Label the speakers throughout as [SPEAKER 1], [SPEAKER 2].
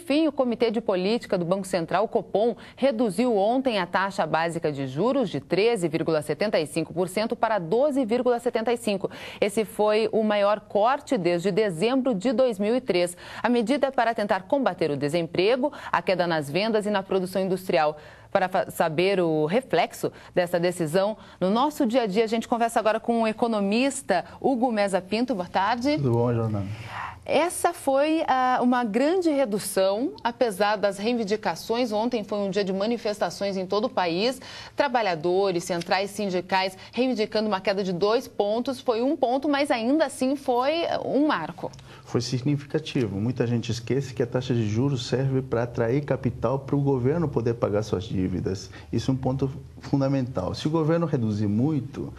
[SPEAKER 1] fim, o Comitê de Política do Banco Central, o Copom, reduziu ontem a taxa básica de juros de 13,75% para 12,75%. Esse foi o maior corte desde dezembro de 2003. A medida é para tentar combater o desemprego, a queda nas vendas e na produção industrial. Para saber o reflexo dessa decisão no nosso dia a dia, a gente conversa agora com o economista Hugo Meza Pinto. Boa tarde.
[SPEAKER 2] Tudo bom, Jornal?
[SPEAKER 1] Essa foi uma grande redução, apesar das reivindicações. Ontem foi um dia de manifestações em todo o país. Trabalhadores, centrais sindicais reivindicando uma queda de 2 pontos. Foi 1 ponto, mas ainda assim foi um marco.
[SPEAKER 2] Foi significativo. Muita gente esquece que a taxa de juros serve para atrair capital para o governo poder pagar suas dívidas. Isso é um ponto fundamental. Se o governo reduzir muito,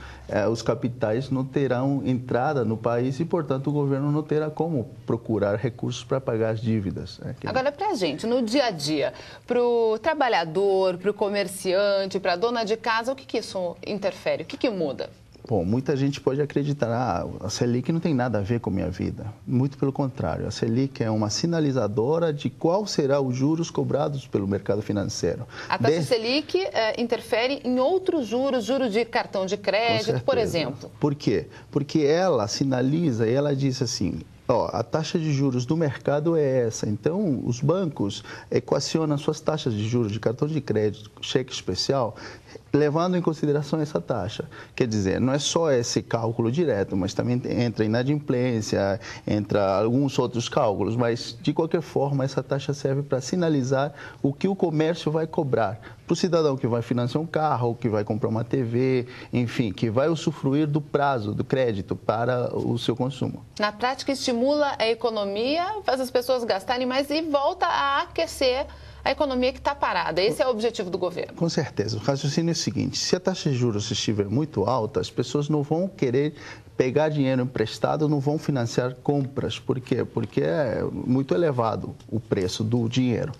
[SPEAKER 2] os capitais não terão entrada no país e, portanto, o governo não terá como procurar recursos para pagar as dívidas.
[SPEAKER 1] Agora, para a gente, no dia a dia, para o trabalhador, para o comerciante, para a dona de casa, o que isso interfere? O que muda?
[SPEAKER 2] Bom, muita gente pode acreditar, a Selic não tem nada a ver com a minha vida. Muito pelo contrário, a Selic é uma sinalizadora de qual será os juros cobrados pelo mercado financeiro.
[SPEAKER 1] A taxa Selic interfere em outros juros, juros de cartão de crédito, por exemplo.
[SPEAKER 2] Por quê? Porque ela sinaliza e ela diz assim: a taxa de juros do mercado é essa. Então, os bancos equacionam suas taxas de juros de cartão de crédito, cheque especial, levando em consideração essa taxa. Quer dizer, não é só esse cálculo direto, mas também entra inadimplência, entra alguns outros cálculos, mas, de qualquer forma, essa taxa serve para sinalizar o que o comércio vai cobrar para o cidadão que vai financiar um carro, que vai comprar uma TV, enfim, que vai usufruir do prazo, do crédito para o seu consumo.
[SPEAKER 1] Na prática, estimula a economia, faz as pessoas gastarem mais e volta a aquecer a economia que está parada. Esse é o objetivo do governo.
[SPEAKER 2] Com certeza. O raciocínio é o seguinte: se a taxa de juros estiver muito alta, as pessoas não vão querer pegar dinheiro emprestado, não vão financiar compras. Por quê? Porque é muito elevado o preço do dinheiro.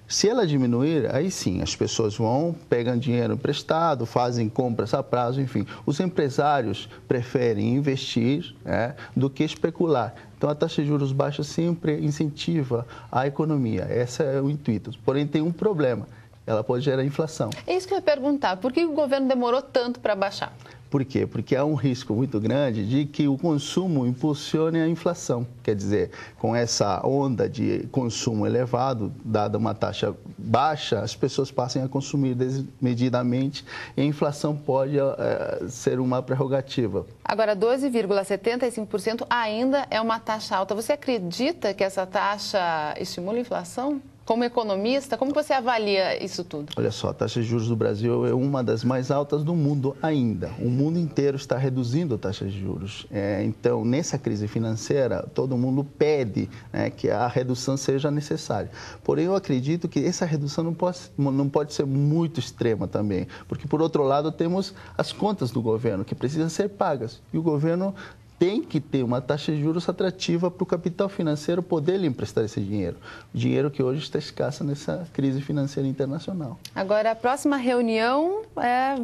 [SPEAKER 2] Se ela diminuir, aí sim, as pessoas vão, pegam dinheiro emprestado, fazem compras a prazo, enfim. Os empresários preferem investir do que especular. Então, a taxa de juros baixa sempre incentiva a economia. Esse é o intuito. Porém, tem um problema. Ela pode gerar inflação.
[SPEAKER 1] É isso que eu ia perguntar. Por que o governo demorou tanto para baixar?
[SPEAKER 2] Por quê? Porque há um risco muito grande de que o consumo impulsione a inflação. Quer dizer, com essa onda de consumo elevado, dada uma taxa baixa, as pessoas passem a consumir desmedidamente e a inflação pode ser uma prerrogativa.
[SPEAKER 1] Agora, 12,75% ainda é uma taxa alta. Você acredita que essa taxa estimula a inflação? Como economista, como você avalia isso tudo?
[SPEAKER 2] Olha só, a taxa de juros do Brasil é uma das mais altas do mundo ainda. O mundo inteiro está reduzindo a taxa de juros. Então, nessa crise financeira, todo mundo pede que a redução seja necessária. Porém, eu acredito que essa redução não pode ser muito extrema também. Porque, por outro lado, temos as contas do governo que precisam ser pagas. E o governo tem que ter uma taxa de juros atrativa para o capital financeiro poder lhe emprestar esse dinheiro. O dinheiro que hoje está escasso nessa crise financeira internacional.
[SPEAKER 1] Agora, a próxima reunião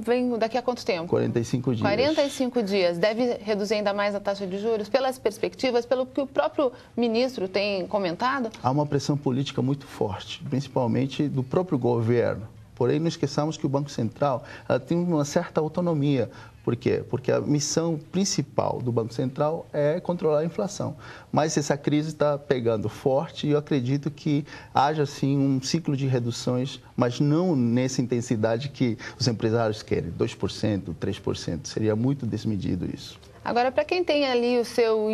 [SPEAKER 1] vem daqui a quanto tempo?
[SPEAKER 2] 45 dias.
[SPEAKER 1] 45 dias. Deve reduzir ainda mais a taxa de juros? Pelas perspectivas, pelo que o próprio ministro tem comentado?
[SPEAKER 2] Há uma pressão política muito forte, principalmente do próprio governo. Porém, não esqueçamos que o Banco Central tem uma certa autonomia. Por quê? Porque a missão principal do Banco Central é controlar a inflação. Mas essa crise está pegando forte e eu acredito que haja, sim, um ciclo de reduções, mas não nessa intensidade que os empresários querem, 2%, 3%. Seria muito desmedido isso.
[SPEAKER 1] Agora, para quem tem ali o seu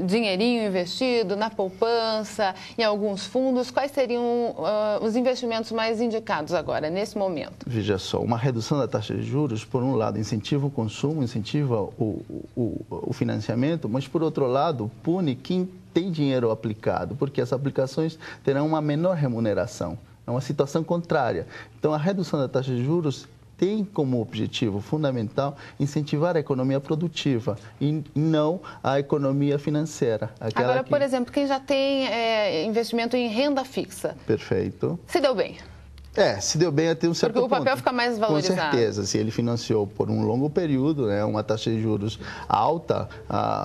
[SPEAKER 1] dinheirinho investido na poupança, em alguns fundos, quais seriam os investimentos mais indicados agora, nesse momento?
[SPEAKER 2] Veja só, uma redução da taxa de juros, por um lado, incentiva o consumo, incentiva o financiamento, mas, por outro lado, pune quem tem dinheiro aplicado, porque as aplicações terão uma menor remuneração. É uma situação contrária. Então, a redução da taxa de juros tem como objetivo fundamental incentivar a economia produtiva e não a economia financeira.
[SPEAKER 1] Agora, por exemplo, quem já tem investimento em renda fixa.
[SPEAKER 2] Perfeito.
[SPEAKER 1] Se deu bem?
[SPEAKER 2] Se deu bem até um certo ponto.
[SPEAKER 1] Porque o papel fica mais valorizado.
[SPEAKER 2] Com certeza, se ele financiou por um longo período, né, uma taxa de juros alta,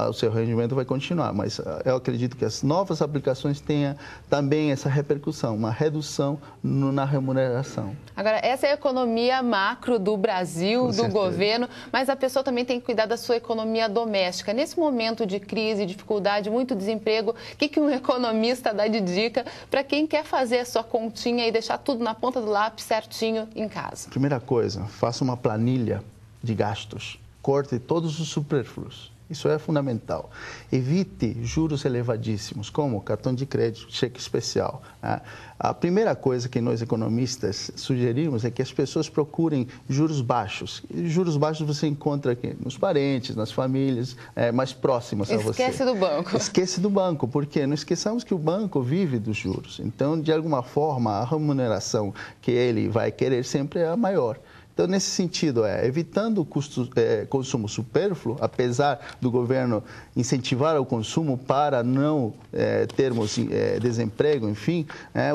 [SPEAKER 2] o seu rendimento vai continuar. Mas eu acredito que as novas aplicações tenham também essa repercussão, uma redução na remuneração.
[SPEAKER 1] Agora, essa é a economia macro do Brasil, do governo, mas a pessoa também tem que cuidar da sua economia doméstica. Nesse momento de crise, dificuldade, muito desemprego, o que um economista dá de dica para quem quer fazer a sua continha e deixar tudo na ponta do lápis certinho em casa?
[SPEAKER 2] Primeira coisa, faça uma planilha de gastos, corte todos os supérfluos. Isso é fundamental. Evite juros elevadíssimos, como cartão de crédito, cheque especial, né? A primeira coisa que nós economistas sugerimos é que as pessoas procurem juros baixos. E juros baixos você encontra aqui nos parentes, nas famílias mais próximas a você.
[SPEAKER 1] Esquece do banco.
[SPEAKER 2] Esquece do banco, porque não esqueçamos que o banco vive dos juros. Então, de alguma forma, a remuneração que ele vai querer sempre é a maior. Então, nesse sentido, evitando o consumo supérfluo, apesar do governo incentivar o consumo para não termos desemprego, enfim,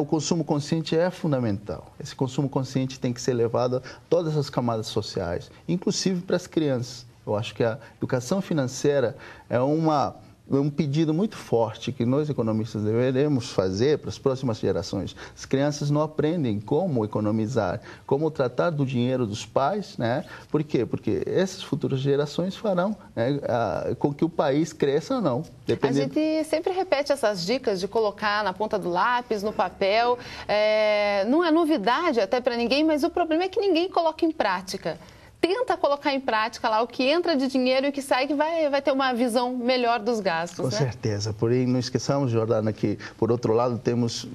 [SPEAKER 2] o consumo consciente é fundamental. Esse consumo consciente tem que ser levado a todas as camadas sociais, inclusive para as crianças. Eu acho que a educação financeira é um pedido muito forte que nós economistas deveremos fazer para as próximas gerações. As crianças não aprendem como economizar, como tratar do dinheiro dos pais, né? Por quê? Porque essas futuras gerações farão com que o país cresça ou não.
[SPEAKER 1] Dependendo... A gente sempre repete essas dicas de colocar na ponta do lápis, no papel. Não é novidade até para ninguém, mas o problema é que ninguém coloca em prática. Tenta colocar em prática lá o que entra de dinheiro e o que sai, que vai ter uma visão melhor dos gastos.
[SPEAKER 2] Com certeza. Porém, não esqueçamos, Jordana, que, por outro lado, temos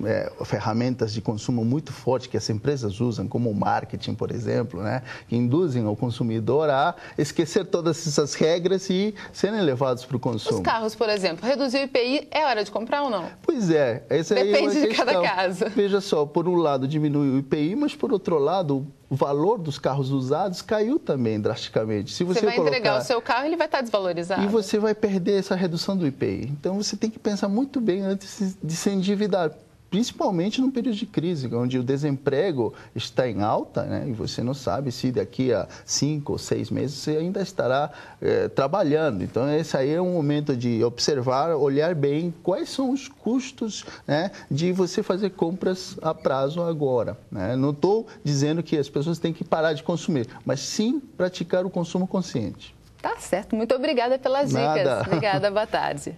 [SPEAKER 2] ferramentas de consumo muito fortes que as empresas usam, como o marketing, por exemplo, né, que induzem o consumidor a esquecer todas essas regras e serem levados para o consumo.
[SPEAKER 1] Os carros, por exemplo, reduzir o IPI, é hora de comprar ou não?
[SPEAKER 2] Pois é. Essa
[SPEAKER 1] Depende
[SPEAKER 2] aí é uma
[SPEAKER 1] de
[SPEAKER 2] questão.
[SPEAKER 1] cada caso.
[SPEAKER 2] Veja só, por um lado diminui o IPI, mas por outro lado o valor dos carros usados caiu também drasticamente. Se
[SPEAKER 1] você vai entregar o seu carro, ele vai estar desvalorizado.
[SPEAKER 2] E você vai perder essa redução do IPI. Então, você tem que pensar muito bem antes de se endividar, principalmente num período de crise, onde o desemprego está em alta, né? E você não sabe se daqui a 5 ou 6 meses você ainda estará trabalhando. Então, esse aí é um momento de observar, olhar bem quais são os custos, né, de você fazer compras a prazo agora, né? Não estou dizendo que as pessoas têm que parar de consumir, mas sim praticar o consumo consciente.
[SPEAKER 1] Tá certo. Muito obrigada pelas dicas.
[SPEAKER 2] Nada.
[SPEAKER 1] Obrigada, boa tarde.